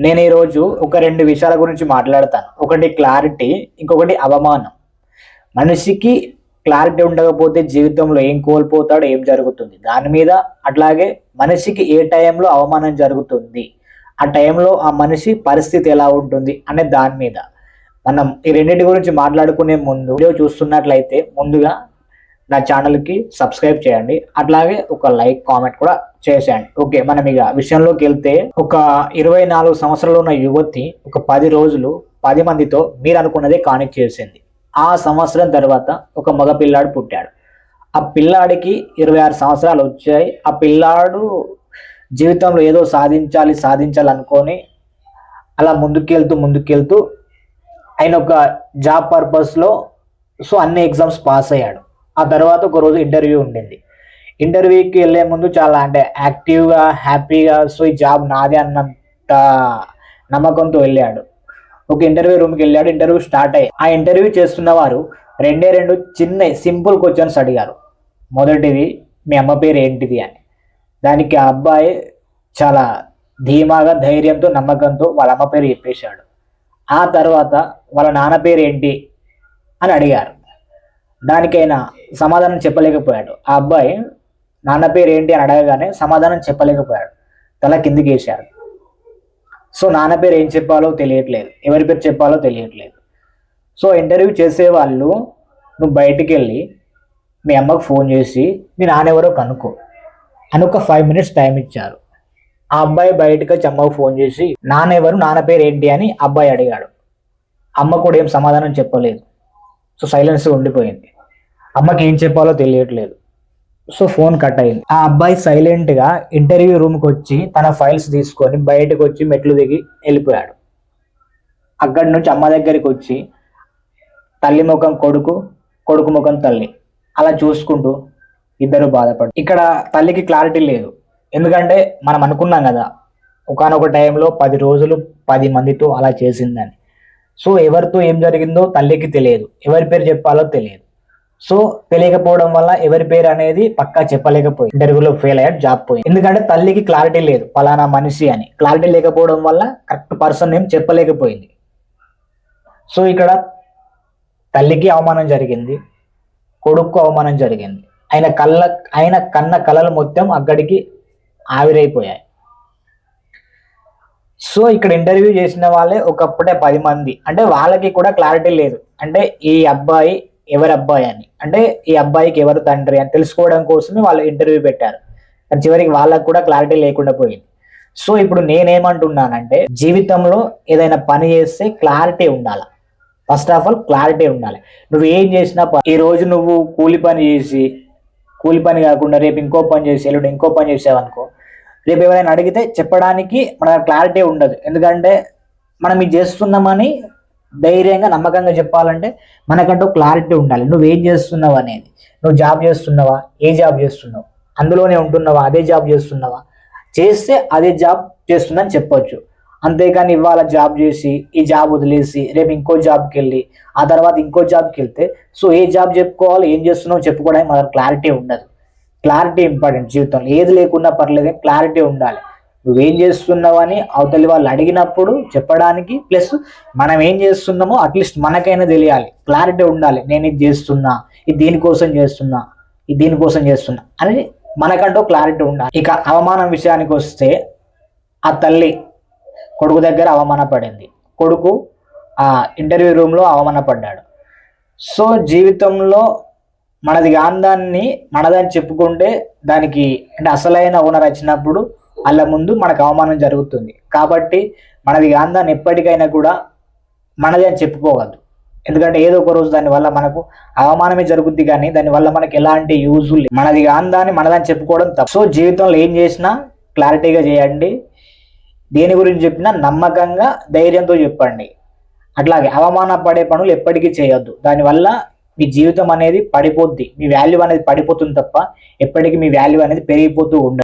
నేను ఈరోజు ఒక రెండు విషయాల గురించి మాట్లాడతాను. ఒకటి క్లారిటీ, ఇంకొకటి అవమానం. మనిషికి క్లారిటీ ఉండకపోతే జీవితంలో ఏం కోల్పోతాడో, ఏం జరుగుతుంది దాని మీద. అట్లాగే మనిషికి ఏ టైంలో అవమానం జరుగుతుంది, ఆ టైంలో ఆ మనిషి పరిస్థితి ఎలా ఉంటుంది అనే దాని మీద మనం ఈ రెండింటి గురించి మాట్లాడుకునే ముందు వీడియో చూస్తున్నట్లయితే ముందుగా నా ఛానల్కి సబ్స్క్రైబ్ చేయండి. అట్లాగే ఒక లైక్, కామెంట్ కూడా చేసేయండి. ఓకే, మనం ఇక విషయంలోకి వెళ్తే, ఒక 24 సంవత్సరాలు ఉన్న యువతి ఒక 10 రోజులు 10 మందితో మీరు అనుకున్నదే కానిక్ చేసింది. ఆ సంవత్సరం తర్వాత ఒక మగ పిల్లాడు పుట్టాడు. ఆ పిల్లాడికి 26 సంవత్సరాలు వచ్చాయి. ఆ పిల్లాడు జీవితంలో ఏదో సాధించాలనుకొని అలా ముందుకెళ్తూ ఆయన ఒక జాబ్ పర్పస్లో అన్ని ఎగ్జామ్స్ పాస్ అయ్యాడు. ఆ తర్వాత ఒక రోజు ఇంటర్వ్యూ ఉండింది. ఇంటర్వ్యూకి వెళ్ళే ముందు చాలా యాక్టివ్గా, హ్యాపీగా ఈ జాబ్ నాదే అన్నంత నమ్మకంతో వెళ్ళాడు. ఒక ఇంటర్వ్యూ రూమ్కి వెళ్ళాడు. ఇంటర్వ్యూ స్టార్ట్ అయ్యి ఆ ఇంటర్వ్యూ చేస్తున్న వారు రెండు చిన్న సింపుల్ క్వశ్చన్స్ అడిగారు. మొదటిది, మీ అమ్మ పేరు ఏంటిది అని. దానికి ఆ అబ్బాయి చాలా ధీమాగా, ధైర్యంతో, నమ్మకంతో వాళ్ళ అమ్మ పేరు చెప్పేశాడు. ఆ తర్వాత వాళ్ళ నాన్న పేరు ఏంటి అని అడిగారు. దానికైనా సమాధానం చెప్పలేకపోయాడు. ఆ అబ్బాయి నాన్న పేరు ఏంటి అని అడగగానే సమాధానం చెప్పలేకపోయాడు. తల కిందికి వేశాడు. నాన్న పేరు ఏం చెప్పాలో తెలియట్లేదు, ఎవరి పేరు చెప్పాలో తెలియట్లేదు. ఇంటర్వ్యూ చేసేవాళ్ళు, నువ్వు బయటికి వెళ్ళి మీ అమ్మకు ఫోన్ చేసి మీ నాన్న ఎవరో కనుక్కో అని ఒక 5 minutes టైం ఇచ్చారు. ఆ అబ్బాయి బయటకు వచ్చి అమ్మకు ఫోన్ చేసి నాన్న ఎవరు, నాన్న పేరు ఏంటి అని అబ్బాయి అడిగాడు. అమ్మ కూడా ఏం సమాధానం చెప్పలేదు. సైలెన్స్ ఉండిపోయింది. అమ్మకి ఏం చెప్పాలో తెలియట్లేదు. ఫోన్ కట్ అయింది. ఆ అబ్బాయి సైలెంట్గా ఇంటర్వ్యూ రూమ్కి వచ్చి తన ఫైల్స్ తీసుకొని బయటకు వచ్చి మెట్లు దిగి వెళ్ళిపోయాడు. అక్కడి నుంచి అమ్మ దగ్గరికి వచ్చి తల్లి ముఖం కొడుకు, కొడుకు ముఖం తల్లి అలా చూసుకుంటూ ఇద్దరు బాధపడు. ఇక్కడ తల్లికి క్లారిటీ లేదు. ఎందుకంటే మనం అనుకున్నాం కదా, ఒకానొక టైంలో 10 రోజులు 10 మందితో అలా చేసిందని. ఎవరితో ఏం జరిగిందో తల్లికి తెలియదు, ఎవరి పేరు చెప్పాలో తెలియదు. తెలియకపోవడం వల్ల ఎవరి పేరు అనేది పక్కా చెప్పలేకపోయింది. ఇంటర్వ్యూలో ఫెయిల్ అయ్యాడు, జాబ్ పోయింది. ఎందుకంటే తల్లికి క్లారిటీ లేదు, పలానా మనిషి అని. క్లారిటీ లేకపోవడం వల్ల కరెక్ట్ పర్సన్ ఏం చెప్పలేకపోయింది. ఇక్కడ తల్లికి అవమానం జరిగింది, కొడుకు అవమానం జరిగింది. ఆయన కన్న కళలు మొత్తం అక్కడికి ఆవిరైపోయాయి. ఇక్కడ ఇంటర్వ్యూ చేసిన వాళ్ళే ఒకప్పుడే 10 మంది. అంటే వాళ్ళకి కూడా క్లారిటీ లేదు. అంటే ఈ అబ్బాయి ఎవరి అబ్బాయి అని, అంటే ఈ అబ్బాయికి ఎవరు తండ్రి అని తెలుసుకోవడం కోసమే వాళ్ళు ఇంటర్వ్యూ పెట్టారు. కానీ చివరికి వాళ్ళకు కూడా క్లారిటీ లేకుండా పోయింది. ఇప్పుడు నేనేమంటున్నానంటే, జీవితంలో ఏదైనా పని చేస్తే క్లారిటీ ఉండాలి. ఫస్ట్ ఆఫ్ ఆల్ క్లారిటీ ఉండాలి. నువ్వు ఏం చేసినా, ఈ రోజు నువ్వు కూలి పని కాకుండా రేపు ఇంకో పని చేసి, ఎల్లుండి ఇంకో పని చేసావనుకో, రేపు ఎవరైనా అడిగితే చెప్పడానికి మన క్లారిటీ ఉండదు. ఎందుకంటే మనం ఇది చేస్తున్నామని ధైర్యంగా, నమ్మకంగా చెప్పాలంటే మనకంటూ క్లారిటీ ఉండాలి. నువ్వేం చేస్తున్నావు అనేది. నువ్వు జాబ్ చేస్తున్నావా, ఏ జాబ్ చేస్తున్నావు, అందులోనే ఉంటున్నావా, అదే జాబ్ చేస్తున్నావా, చేస్తే అదే జాబ్ చేస్తుందని చెప్పొచ్చు. అంతేకాని ఇవాళ జాబ్ చేసి ఈ జాబ్ వదిలేసి రేపు ఇంకో జాబ్కి వెళ్ళి ఆ తర్వాత ఇంకో జాబ్కి వెళ్తే ఏ జాబ్ చెప్పుకోవాలి, ఏం చేస్తున్నావు చెప్పుకోవడానికి మనకు క్లారిటీ ఉండదు. క్లారిటీ ఇంపార్టెంట్ జీవితంలో. ఏది లేకున్నా పర్లేదు, క్లారిటీ ఉండాలి. నువ్వేం చేస్తున్నావు అని అవతలి వాళ్ళు అడిగినప్పుడు చెప్పడానికి, ప్లస్ మనం ఏం చేస్తున్నామో అట్లీస్ట్ మనకైనా తెలియాలి, క్లారిటీ ఉండాలి. నేను ఇది చేస్తున్నా, ఇది దీనికోసం చేస్తున్నా, ఇది దీనికోసం చేస్తున్నా అని మనకంటూ క్లారిటీ ఉండాలి. ఇక అవమానం విషయానికి వస్తే, ఆ తల్లి కొడుకు దగ్గర అవమానపడింది, కొడుకు ఆ ఇంటర్వ్యూ రూమ్లో అవమానపడ్డాడు. జీవితంలో మనది కాందాన్ని మనదని చెప్పుకుంటే దానికి అంటే అసలైన ఓనర్ వచ్చినప్పుడు వాళ్ళ ముందు మనకు అవమానం జరుగుతుంది. కాబట్టి మనది కాందాన్ని ఎప్పటికైనా కూడా మనది అని చెప్పుకోవద్దు. ఎందుకంటే ఏదో ఒక రోజు దానివల్ల మనకు అవమానమే జరుగుద్ది, కానీ దానివల్ల మనకి ఎలాంటి యూజ్ లేదు. మనది కాందాన్ని మనదని చెప్పుకోవడం తప్పు. జీవితంలో ఏం చేసినా క్లారిటీగా చేయండి. దేని గురించి చెప్పినా నమ్మకంగా, ధైర్యంతో చెప్పండి. అట్లాగే అవమాన పడే పనులు ఎప్పటికీ చేయొద్దు. దానివల్ల మీ జీవితం అనేది పడిపోద్ది, మీ వాల్యూ అనేది పడిపోతుంది తప్ప ఎప్పటికీ మీ వాల్యూ అనేది పెరిగిపోతూ ఉండదు.